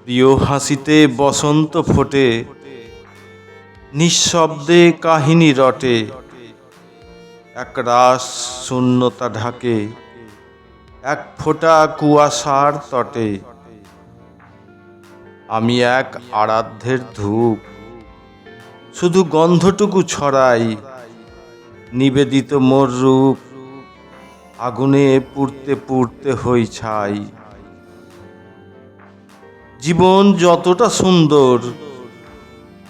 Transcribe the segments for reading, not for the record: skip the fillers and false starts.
প্রিয় হাসিতে বসন্ত ফোটে, নিঃশব্দে কাহিনী রটে, একরাশ শূন্যতা ঢাকে এক ফোঁটা কুয়াশার তটে। আমি এক আরাধ্যের ধূপ, শুধু গন্ধটুকু ছড়াই, নিবেদিত মোর রূপ আগুনে পুড়তে পুড়তে হই ছাই। জীবন যতটা সুন্দর,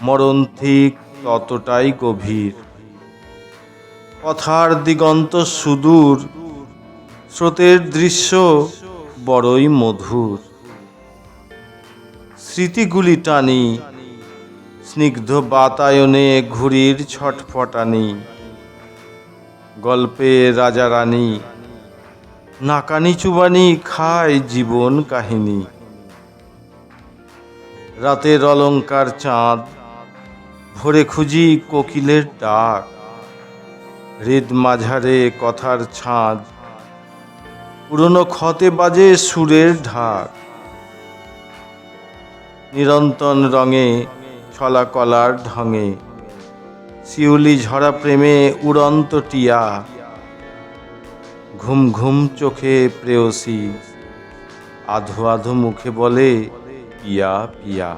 মরণ ঠিক ততটাই গভীর। কথার দিগন্ত সুদূর, স্রোতের দৃশ্য বড়ই মধুর। স্মৃতিগুলি টানি, স্নিগ্ধ বাতায়নে ঘুড়ির ছটফটানি। গল্পে রাজা রানী, নাকানি চুবানি খায় জীবন কাহিনী। রাতের অলংকার চাঁদ, ভোরে খুঁজি কোকিলের ডাক। হৃদ মাঝারে কথার ছাঁদ, পুরনো ক্ষতে বাজে সুরের ঢাক। নিরন্তন রঙে ছলা কলার ঢঙে, শিউলি ঝরা প্রেমে উড়ন্ত টিয়া। ঘুম ঘুম চোখে প্রেয়সী, আধো আধো মুখে বলে পিয়া পিয়া।